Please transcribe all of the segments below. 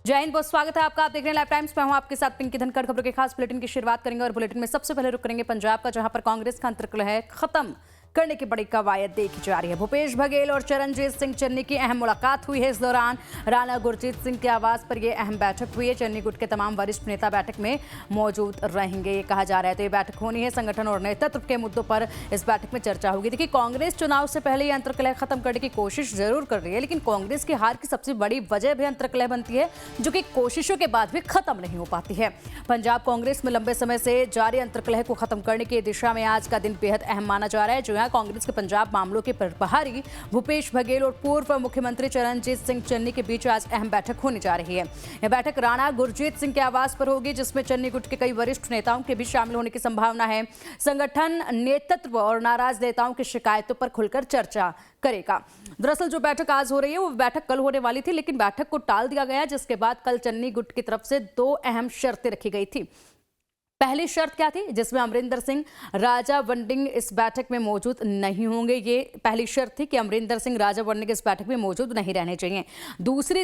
जय हिंद, बहुत स्वागत है आपका। आप देख रहे हैं लाइव टाइम्स। मैं हूं आपके साथ पिंकी धनखड़। खबरों के खास बुलेटिन की शुरुआत करेंगे और बुलेटिन में सबसे पहले रुक करेंगे पंजाब का, जहां पर कांग्रेस का अंतर्कलह खत्म करने की बड़ी कवायद देखी जा रही है। भूपेश बघेल और चरणजीत सिंह चन्नी की अहम मुलाकात हुई है। इस दौरान राणा गुरजीत सिंह के आवास पर यह अहम बैठक हुई है। चन्नी गुट के तमाम वरिष्ठ नेता बैठक में मौजूद रहेंगे, ये कहा जा रहा है। तो ये बैठक होनी है। संगठन और नेतृत्व के मुद्दों पर इस बैठक में चर्चा होगी। देखिए, कांग्रेस चुनाव से पहले यह अंतर्कलह खत्म करने की कोशिश जरूर कर रही है, लेकिन कांग्रेस की हार की सबसे बड़ी वजह भी अंतर्कलह बनती है, जो कि कोशिशों के बाद भी खत्म नहीं हो पाती है। पंजाब कांग्रेस में लंबे समय से जारी अंतर्कलह को खत्म करने की दिशा में आज का दिन बेहद अहम माना जा रहा है। जो है कांग्रेस के पंजाब मामलों के प्रभारी भूपेश बघेल और पूर्व मुख्यमंत्री चरणजीत सिंह चन्नी के बीच आज अहम बैठक होने जा रही है। यह बैठक राणा गुरजीत सिंह के आवास पर होगी, जिसमें चन्नी गुट के कई वरिष्ठ नेताओं के भी शामिल होने की संभावना है। संगठन नेतृत्व और नाराज नेताओं की शिकायतों पर खुलकर चर्चा करेगा। दरअसल जो बैठक आज हो रही है वो बैठक कल होने वाली थी, लेकिन बैठक को टाल दिया गया, जिसके बाद कल चन्नी गुट की तरफ से दो अहम शर्तें रखी गई थी। पहली शर्त क्या थी, जिसमें अमरिंदर सिंह राजा वंडिंग इस बैठक में मौजूद नहीं होंगे। ये पहली शर्त थी कि अमरिंदर सिंह राजा वंडिंग इस बैठक में मौजूद नहीं रहने चाहिए। दूसरी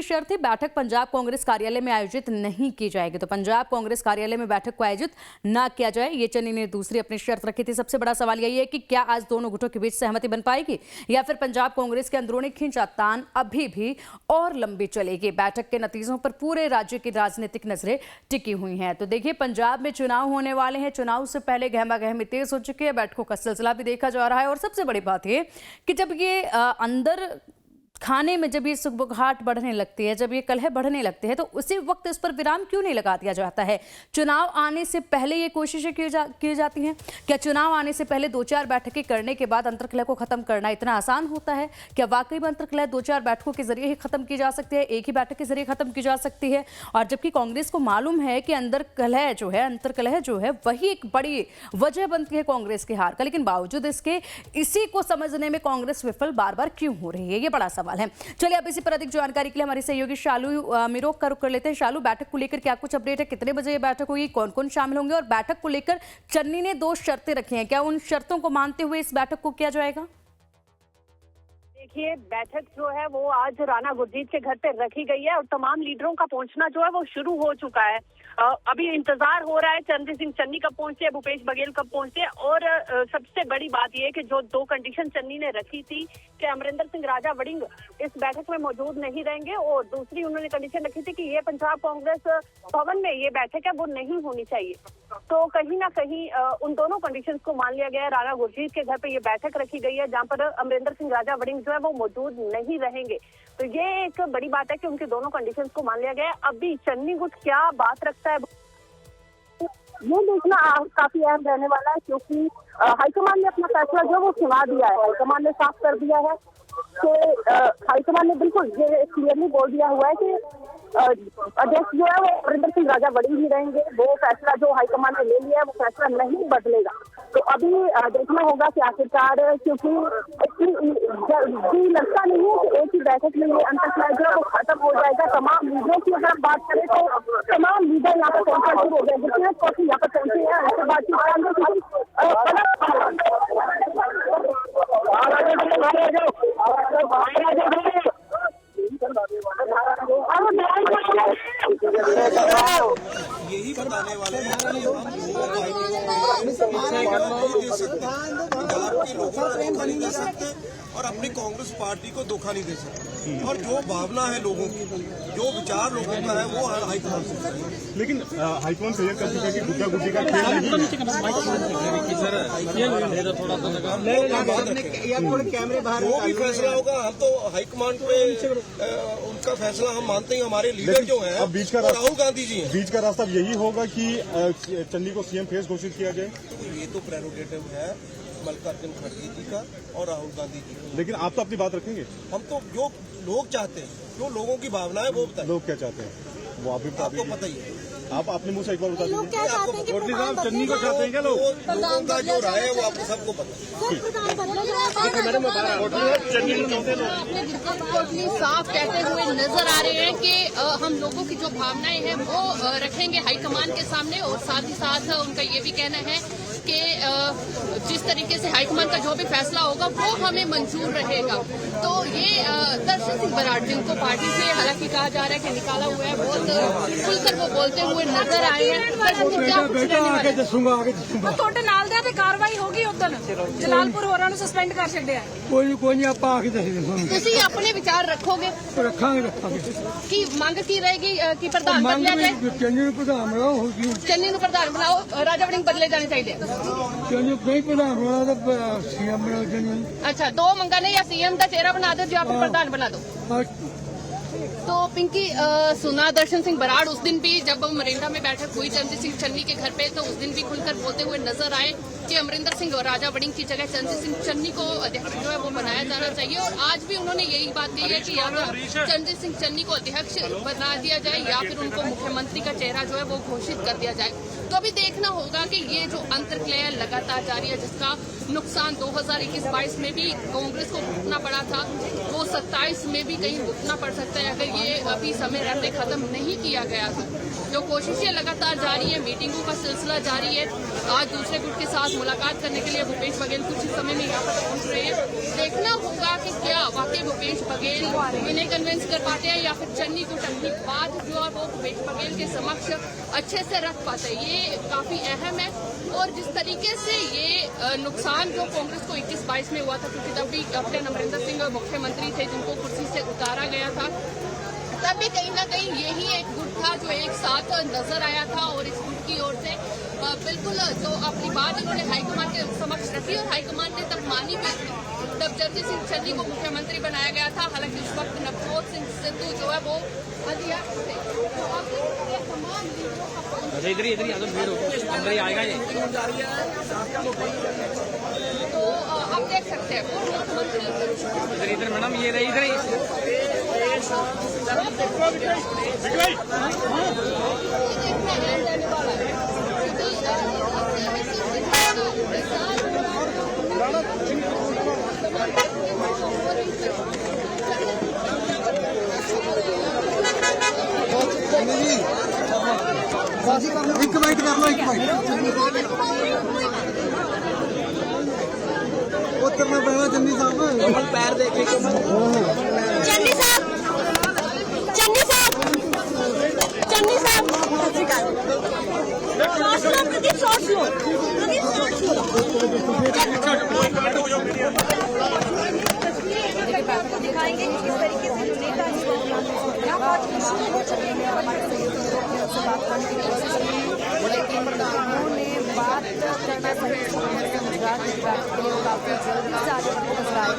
शर्त थी बैठक पंजाब कांग्रेस कार्यालय में आयोजित नहीं की जाएगी। तो पंजाब कांग्रेस कार्यालय में बैठक को आयोजित ना किया जाए, ये चन्नी ने दूसरी अपनी शर्त रखी थी। सबसे बड़ा सवाल यही है कि क्या आज दोनों गुटों के बीच सहमति बन पाएगी, या फिर पंजाब कांग्रेस के अंदरूनी खींचातान अभी भी और लंबी चलेगी। बैठक के नतीजों पर पूरे राज्य की राजनीतिक नजरें टिकी हुई हैं। तो देखिए, पंजाब में चुनाव होने वाले हैं। चुनाव से पहले गहमा-गहमी तेज हो चुकी है। बैठकों का सिलसिला भी देखा जा रहा है। और सबसे बड़ी बात यह कि जब ये अंदर खाने में जब ये सुगबुगाहट बढ़ने लगती है, जब ये कलह बढ़ने लगते हैं, तो उसी वक्त इस पर विराम क्यों नहीं लगा दिया जाता है? चुनाव आने से पहले ये कोशिशें की जाती हैं। क्या चुनाव आने से पहले 2-4 बैठकें करने के बाद अंतर्कलह को खत्म करना इतना आसान होता है? क्या वाकई में अंतर्कलह 2-4 बैठकों के जरिए ही खत्म की जा सकती है, एक ही बैठक के जरिए खत्म की जा सकती है? और जबकि कांग्रेस को मालूम है कि अंतर्कलह जो है वही एक बड़ी वजह बनती है कांग्रेस की हार का, लेकिन बावजूद इसके इसी को समझने में कांग्रेस विफल बार बार क्यों हो रही है, ये बड़ा सवाल है। चलिए, अब इसी पर अधिक जानकारी के लिए हमारे सहयोगी शालू मिरोक का रुख कर लेते हैं। शालू, बैठक को लेकर क्या कुछ अपडेट है? कितने बजे ये बैठक होगी, कौन कौन शामिल होंगे, और बैठक को लेकर चन्नी ने 2 शर्तें रखी हैं, क्या उन शर्तों को मानते हुए इस बैठक को किया जाएगा? देखिए, बैठक जो है वो आज राणा गुरजीत के घर पे रखी गई है और तमाम लीडरों का पहुंचना जो है वो शुरू हो चुका है। अभी इंतजार हो रहा है चरणजीत सिंह चन्नी कब पहुंचे, भूपेश बघेल कब पहुंचे। और सबसे बड़ी बात यह है कि जो 2 कंडीशन चन्नी ने रखी थी कि अमरिंदर सिंह राजा वड़िंग इस बैठक में मौजूद नहीं रहेंगे, और दूसरी उन्होंने कंडीशन रखी थी कि ये पंजाब कांग्रेस भवन में ये बैठक है वो नहीं होनी चाहिए। तो कहीं ना कहीं उन दोनों कंडीशंस को मान लिया गया है। राणा गुरजीत के घर पे ये बैठक रखी गई है, जहां पर अमरिंदर सिंह राजा वड़िंग जो है वो मौजूद नहीं रहेंगे। तो ये एक बड़ी बात है कि उनकी दोनों कंडीशंस को मान लिया गया है। अभी चन्नी गुट क्या बात रखता है ये देखना काफी अहम रहने वाला है, क्योंकि हाईकमान ने अपना फैसला जो वो सुना दिया है। हाईकमान ने साफ कर दिया है कि हाईकमान ने बिल्कुल ये क्लियरली बोल दिया हुआ है कि अध्यक्ष जो है वो अमरिंदर सिंह राजा वड़िंग ही रहेंगे। वो फैसला जो हाईकमान ने ले लिया है वो फैसला नहीं बदलेगा। तो अभी देखना होगा कि आखिरकार, क्योंकि लगता नहीं है कि एक ही बैठक में ये अंतर्कलह जो है वो खत्म हो जाएगा। तमाम लीडरों की अगर बात करें तो तमाम लीडर यहाँ पर पहुंचना शुरू हो गए, जितने कॉफी यहाँ पर पहुंचे हैं उसके बातचीत यही बताने वाले हैं कि नहीं दे सकते और अपनी कांग्रेस पार्टी को धोखा नहीं दे सकते। और जो भावना है लोगों की, जो विचार लोगों का है, वो हाईकमान से। लेकिन हाईकमान से कर चुका है कि गुड्डा गुड्डी का खेल जो भी फैसला होगा हम तो हाईकमान पे उनका फैसला हम मानते हैं। हमारे लीडर जो है अब बीच का राहुल गांधी जी हैं। बीच का रास्ता यही होगा कि चन्नी को सीएम फेस घोषित किया जाए। तो ये तो प्रेरोगेटिव है मल्लिकार्जुन खड़गे जी का और राहुल गांधी जी का। लेकिन आप तो अपनी बात रखेंगे। हम तो जो लोग चाहते हैं, जो लोगों की भावना है वो बताएं। लोग क्या चाहते हैं वो आपको पता ही है। आप अपने मुंह से एक बार बता दीजिए। साहब चन्नी को चाहते हैं क्या लोग? लोगों का जो राय है वो आपको सबको पता है। साफ कहते हुए नजर आ रहे हैं कि हम लोगों की जो भावनाएं हैं वो रखेंगे हाईकमान के सामने, और साथ ही साथ उनका ये भी कहना है कि जिस तरीके से हाईकमान का जो भी फैसला होगा वो हमें मंजूर रहेगा। तो ये दर्शन सिंह बराड़ जिनको पार्टी से हालांकि कहा जा रहा है कि निकाला हुआ है, बहुत खुलकर वो बोलते हुए नजर आए हैं। ਤੁਹਾਡੇ ਨਾਲ ਦੇ ਤੇ ਕਾਰਵਾਈ ਹੋ ਗਈ ਉਦੋਂ ਜਲਾਲਪੁਰ ਹੋਰਾਂ ਨੂੰ ਸਸਪੈਂਡ ਕਰ ਛੱਡਿਆ। ਕੋਈ ਨਹੀਂ ਆਪਾਂ ਆ ਕੇ ਦੱਸ ਦਿੰਦੇ ਤੁਸੀਂ ਆਪਣੇ ਵਿਚਾਰ ਰੱਖੋਗੇ ਰੱਖਾਂਗੇ ਕਿ ਮੰਗ ਕੀ ਰਹੇਗੀ ਕਿ ਪ੍ਰਧਾਨ ਬਦਲਿਆ ਜਾਏ? ਚੰਨੀ ਨੂੰ ਪ੍ਰਧਾਨ ਬਣਾਓ ਹੋ ਗਈ ਚੰਨੀ ਨੂੰ ਪ੍ਰਧਾਨ ਬਣਾਓ, ਰਾਜਾ ਵੜਿੰਗ ਬਦਲੇ ਜਾਣੇ ਚਾਹੀਦੇ ਆ। ਚੰਨੀ ਕੋਈ ਪ੍ਰਧਾਨ ਬਣਾਓ ਤਾਂ ਸੀਐਮ ਬਣਾਓ ਚੰਨੀ। अच्छा, दो मंगा ने या सीएम का चेहरा बना दो या फिर प्रधान बना दो। तो पिंकी सुना दर्शन सिंह बराड़ उस दिन भी जब मरिंडा में बैठक हुई चंद्र सिंह चन्नी के घर पे, तो उस दिन भी खुलकर बोलते हुए नजर आए कि अमरिंदर सिंह और राजा वड़िंग की जगह चंद्र सिंह चन्नी को अध्यक्ष जो है वो बनाया जाना चाहिए। और आज भी उन्होंने यही बात कही है कि या तो चंद्र सिंह चन्नी को अध्यक्ष बना दिया जाए या फिर उनको मुख्यमंत्री का चेहरा जो है वो घोषित कर दिया जाए। तो अभी देखना होगा कि ये जो अंतर्क्रिया लगातार जारी है, जिसका नुकसान 2021-22 में भी कांग्रेस को भुगतना पड़ा था, वो 27 में भी कहीं भुगतना पड़ सकता है अगर ये अभी समय रहते खत्म नहीं किया गया तो। जो कोशिशें लगातार जारी है, मीटिंगों का सिलसिला जारी है। आज दूसरे गुट के साथ मुलाकात करने के लिए भूपेश बघेल कुछ ही समय में यहाँ पर पहुंच रहे हैं। देखना होगा कि क्या वाकई भूपेश बघेल इन्हें कन्विंस कर पाते हैं या फिर चन्नी गुट अपनी बात जो है वो भूपेश बघेल के समक्ष अच्छे से रख पाते हैं, ये काफी अहम है। और जिस तरीके से ये नुकसान जो कांग्रेस को 21-22 में हुआ था, क्योंकि तब भी कैप्टन अमरिंदर सिंह मुख्यमंत्री थे जिनको कुर्सी से उतारा गया था, तब भी कहीं ना कहीं यही एक गुट था जो एक साथ नजर आया था। और इस गुट की ओर से बिल्कुल जो अपनी बात उन्होंने हाईकमान के समक्ष रखी और हाईकमान ने तब मानी भी थी। तब जगदीश सिंह चन्नी को मुख्यमंत्री बनाया गया था। हालांकि उस वक्त नवजोत सिंह सिद्धू जो है वो अध्यक्ष थे। इधर ही आदमी भीड़ हो अंदर ही आएगा ये। तो आप देख सकते हैं इधर मैडम ये रही इधर ही। ਇੱਕ ਮਿੰਟ ਕਰ ਲਓ, ਇੱਕ ਮਿੰਟ ਉਹ ਕਰਨਾ ਪੈਣਾ ਚੰਨੀ ਸਾਹਿਬ ਪੈਰ ਦੇਖ ਕੇ ਚੰਨੀ ਸਾਹਿਬ दिखाएंगे कि किस तरीके से नेता लेकिन उन्होंने बात करना काफी जल्दी से आगे नजर आए।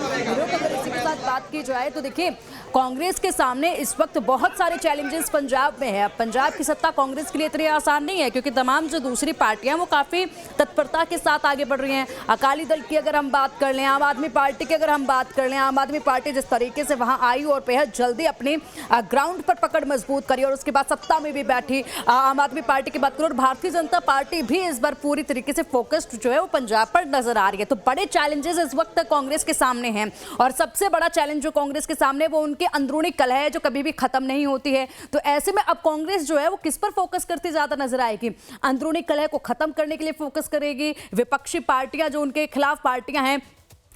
अगर इसी के साथ बात की जाए तो देखिए, कांग्रेस के सामने इस वक्त बहुत सारे चैलेंजेस पंजाब में है। अब पंजाब की सत्ता कांग्रेस के लिए इतनी आसान नहीं है, क्योंकि तमाम जो दूसरी पार्टियां वो काफी तत्परता के साथ आगे बढ़ रही हैं। अकाली दल की अगर हम बात कर लें, आम आदमी पार्टी की अगर हम बात कर लें, आम आदमी पार्टी जिस तरीके से वहां आई और बेहद जल्दी अपनी ग्राउंड पर पकड़ मजबूत करी और उसके बाद सत्ता में भी बैठी। आम आदमी पार्टी की बात करो और भारतीय जनता पार्टी भी इस बार पूरी तरीके से फोकस्ड जो है वो पंजाब पर नजर आ रही है। तो बड़े चैलेंजेस इस वक्त कांग्रेस के सामने हैं और सबसे बड़ा चैलेंज जो कांग्रेस के सामने वो उनके अंदरूनी कलह है जो कभी भी खत्म नहीं होती है। तो ऐसे में अब कांग्रेस जो है वो किस पर फोकस करती ज्यादा नजर आएगी? अंदरूनी कलह को खत्म करने के लिए फोकस करेगी, विपक्षी पार्टियां जो उनके खिलाफ पार्टियां हैं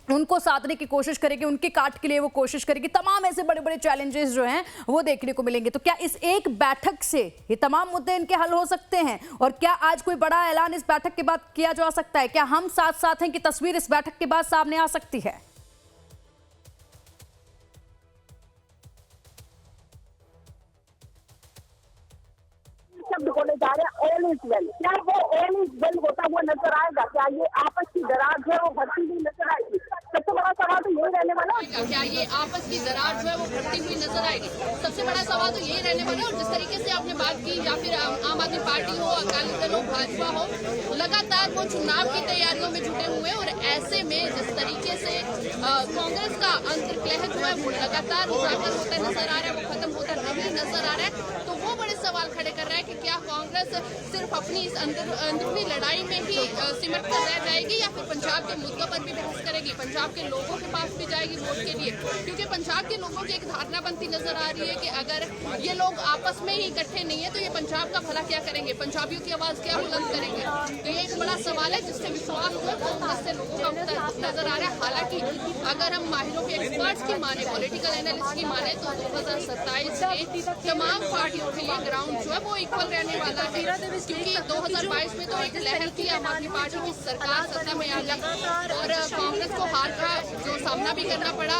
उनको साधने की कोशिश करेगी, उनके काट के लिए वो कोशिश करेगी। तमाम ऐसे बड़े बड़े चैलेंजेस जो हैं वो देखने को मिलेंगे। तो क्या इस एक बैठक से ये तमाम मुद्दे इनके हल हो सकते हैं? और क्या आज कोई बड़ा ऐलान इस बैठक के बाद किया जा सकता है? क्या हम साथ साथ हैं कि तस्वीर इस बैठक के बाद सामने आ सकती है? शब्द बोले जा रहे हैं ऑल इज वेल, क्या वो ऑल इज वेल होता हुआ नजर आएगा? क्या ये आपस की दरार जो है वो भरती हुई नजर आएगी? सबसे बड़ा सवाल तो यही रहने वाला है, क्या ये आपस की दरार जो है वो बढ़ती हुई नजर आएगी? सबसे बड़ा सवाल तो यही रहने वाला है। और जिस तरीके से आपने बात की, या फिर आम आदमी पार्टी हो, अकाली दल हो, भाजपा हो, लगातार वो चुनाव की तैयारियों में जुटे हुए। और ऐसे में जिस तरीके से कांग्रेस का अंतर्कलह जो है वो लगातार उजागर होता नजर आ रहा है, वो खत्म होता नहीं नजर आ रहा है, तो वो बड़े सवाल खड़े कर रहा है कि क्या कांग्रेस सिर्फ अपनी इस अंदरूनी लड़ाई में ही सिमट कर रह जाएगी या फिर पंजाब के मुद्दों पर भी बहस करेगी, पंजाब के लोगों के पास भी जाएगी वोट के लिए? क्योंकि पंजाब के लोगों की एक धारणा बनती नजर आ रही है कि अगर ये लोग आपस में ही इकट्ठे नहीं है तो ये पंजाब का भला क्या करेंगे, पंजाबियों की आवाज क्या बुलंद करेंगे? तो ये एक बड़ा सवाल है जिससे विश्वास कांग्रेस से लोगों का नजर आ रहा है। हालांकि अगर हम माहिरों के एक्सपर्ट्स की माने, पॉलिटिकल एनालिस्ट की माने तो 2027 में तमाम पार्टियों के लिए ग्राउंड जो है वो इक्वल रहने वाला है, क्योंकि 2022 में तो एक लहर थी, आम आदमी पार्टी की सरकार सत्ता में आ गई और कांग्रेस को हार का जो सामना भी करना पड़ा,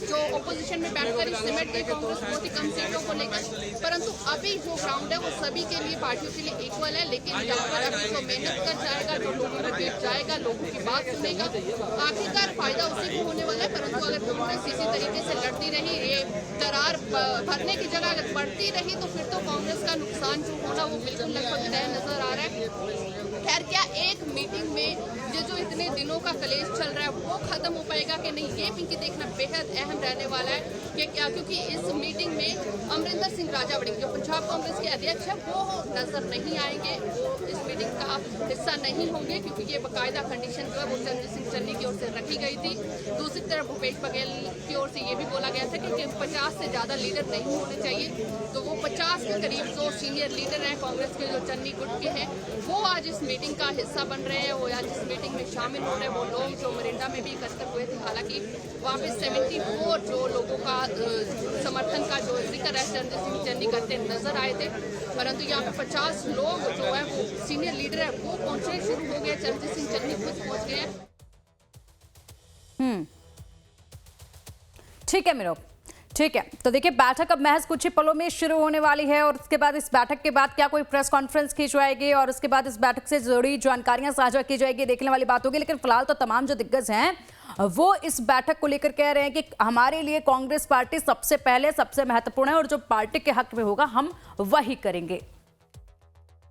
जो ओपोजिशन में बैठकर ही सिमट गई कांग्रेस बहुत ही कम सीटों को लेकर। परंतु अभी जो ग्राउंड है वो सभी के लिए, पार्टियों के लिए इक्वल है, लेकिन यहाँ पर अभी जो मेहनत कर जाएगा, जो लोगों में बैठ जाएगा, लोगों की बात सुनेगा, आखिरकार फायदा उसी को होने वाला है। परंतु अगर कांग्रेस इसी तरीके से लड़ती रही, ये दरार भरने की जगह अगर बढ़ती रही तो फिर तो कांग्रेस का नुकसान जो होना वो बिल्कुल लगभग तय नजर आ रहा है। खैर, क्या एक मीटिंग में ये जो इतने दिनों का कलेश चल रहा है वो खत्म हो पाएगा कि नहीं, ये पिंकी देखना बेहद अहम रहने वाला है कि क्या, क्योंकि इस मीटिंग में अमरिंदर सिंह राजा वड़िंग जो पंजाब कांग्रेस के अध्यक्ष है वो नजर नहीं आएंगे, वो इस मीटिंग का हिस्सा नहीं होंगे, क्योंकि ये बाकायदा कंडीशन जो है वो चंद्र सिंह चन्नी की ओर से रखी गई थी। दूसरी तरफ भूपेश बघेल की ओर से ये भी बोला गया था कि 50 से ज्यादा लीडर नहीं होने चाहिए, तो वो 50 के करीब जो सीनियर लीडर हैं कांग्रेस के, जो चन्नी गुट के हैं, वो आज इस मीटिंग का हिस्सा बन रहे हैं, वो आज इस मीटिंग में शामिल हो रहे हैं। वो लोग जो मोरिंडा में भी इकट्ठे हुए थे, हालांकि वहाँ पे 74 जो लोगों का समर्थन का जो जिक्र है चंद्र सिंह चन्नी करते नजर आए थे, परंतु यहाँ पे 50 लोग जो है वो सीनियर लीडर है वो पहुंचने शुरू हो गए, चंद्र सिंह चन्नी खुद पहुंच गए हैं। ठीक है मीरो, ठीक है। तो देखिए, बैठक अब महज कुछ ही पलों में शुरू होने वाली है और उसके बाद, इस बैठक के बाद क्या कोई प्रेस कॉन्फ्रेंस की जाएगी और उसके बाद इस बैठक से जुड़ी जानकारियां साझा की जाएगी, देखने वाली बात होगी। लेकिन फिलहाल तो तमाम जो दिग्गज हैं वो इस बैठक को लेकर कह रहे हैं कि हमारे लिए कांग्रेस पार्टी सबसे पहले, सबसे महत्वपूर्ण है और जो पार्टी के हक में होगा हम वही करेंगे।